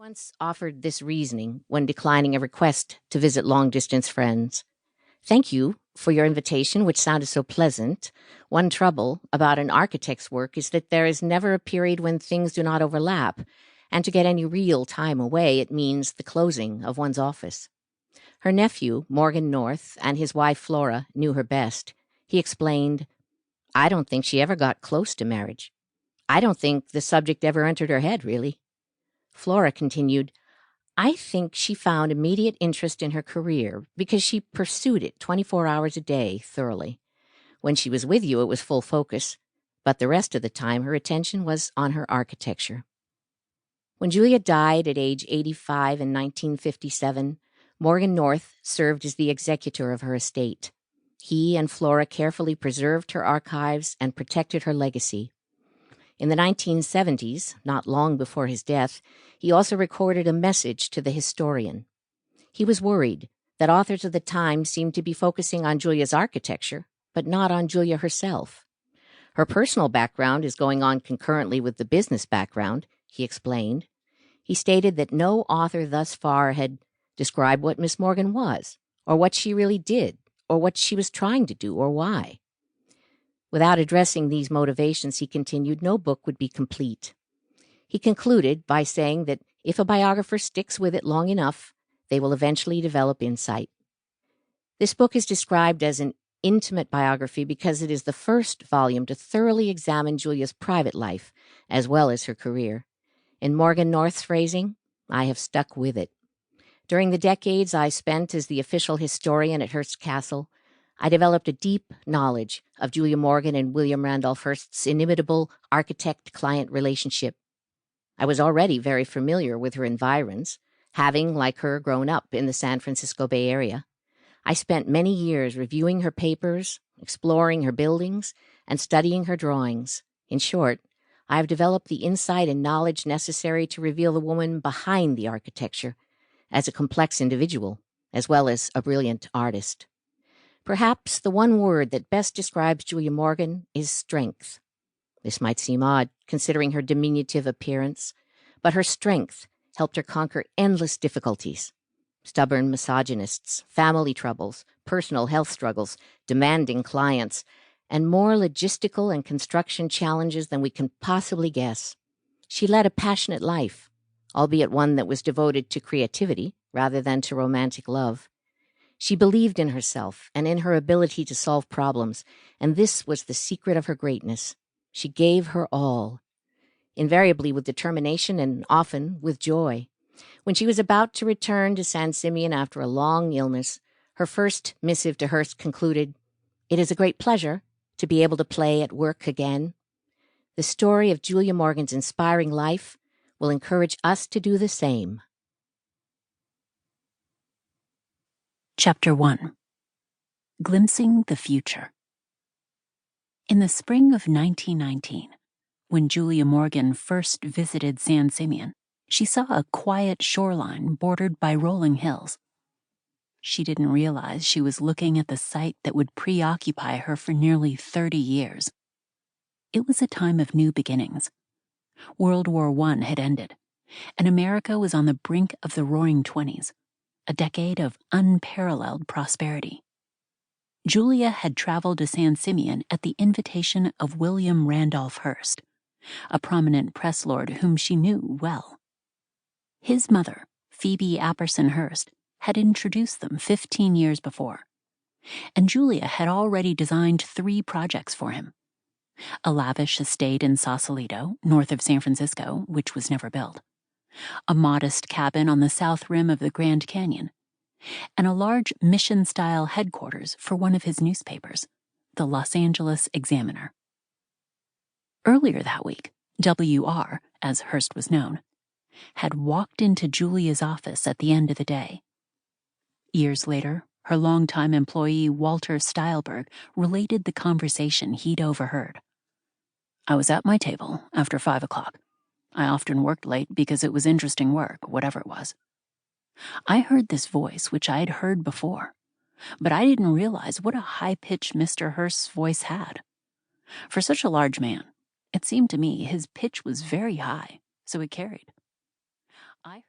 once offered this reasoning when declining a request to visit long-distance friends. "Thank you for your invitation, which sounded so pleasant. One trouble about an architect's work is that there is never a period when things do not overlap, and to get any real time away, it means the closing of one's office." Her nephew, Morgan North, and his wife, Flora, knew her best. He explained, "I don't think she ever got close to marriage. I don't think the subject ever entered her head, really." Flora continued, "I think she found immediate interest in her career because she pursued it 24 hours a day thoroughly. When she was with you, it was full focus, but the rest of the time her attention was on her architecture." When Julia died at age 85 in 1957, Morgan North served as the executor of her estate. He and Flora carefully preserved her archives and protected her legacy. In the 1970s, not long before his death, he also recorded a message to the historian. He was worried that authors of the time seemed to be focusing on Julia's architecture, but not on Julia herself. "Her personal background is going on concurrently with the business background," he explained. He stated that no author thus far had described what Miss Morgan was, or what she really did, or what she was trying to do, or why. Without addressing these motivations, he continued, no book would be complete. He concluded by saying that if a biographer sticks with it long enough, they will eventually develop insight. This book is described as an intimate biography because it is the first volume to thoroughly examine Julia's private life as well as her career. In Morgan North's phrasing, "I have stuck with it." During the decades I spent as the official historian at Hearst Castle, I developed a deep knowledge of Julia Morgan and William Randolph Hearst's inimitable architect-client relationship. I was already very familiar with her environs, having, like her, grown up in the San Francisco Bay Area. I spent many years reviewing her papers, exploring her buildings, and studying her drawings. In short, I have developed the insight and knowledge necessary to reveal the woman behind the architecture as a complex individual, as well as a brilliant artist. Perhaps the one word that best describes Julia Morgan is strength. This might seem odd, considering her diminutive appearance, but her strength helped her conquer endless difficulties. Stubborn misogynists, family troubles, personal health struggles, demanding clients, and more logistical and construction challenges than we can possibly guess. She led a passionate life, albeit one that was devoted to creativity rather than to romantic love. She believed in herself and in her ability to solve problems, and this was the secret of her greatness. She gave her all, invariably with determination and often with joy. When she was about to return to San Simeon after a long illness, her first missive to Hearst concluded, "It is a great pleasure to be able to play at work again." The story of Julia Morgan's inspiring life will encourage us to do the same. Chapter 1. Glimpsing the Future. In the spring of 1919, when Julia Morgan first visited San Simeon, she saw a quiet shoreline bordered by rolling hills. She didn't realize she was looking at the site that would preoccupy her for nearly 30 years. It was a time of new beginnings. World War I had ended, and America was on the brink of the Roaring Twenties, a decade of unparalleled prosperity. Julia had traveled to San Simeon at the invitation of William Randolph Hearst, a prominent press lord whom she knew well. His mother, Phoebe Apperson Hearst, had introduced them 15 years before, and Julia had already designed 3 projects for him: a lavish estate in Sausalito, north of San Francisco, which was never built, a modest cabin on the south rim of the Grand Canyon, and a large mission-style headquarters for one of his newspapers, the Los Angeles Examiner. Earlier that week, W.R., as Hearst was known, had walked into Julia's office at the end of the day. Years later, her longtime employee Walter Stylberg related the conversation he'd overheard. "I was at my table after 5 o'clock. I often worked late because it was interesting work, whatever it was. I heard this voice, which I had heard before, but I didn't realize what a high-pitch Mr. Hearst's voice had. For such a large man, it seemed to me his pitch was very high, so it carried. I heard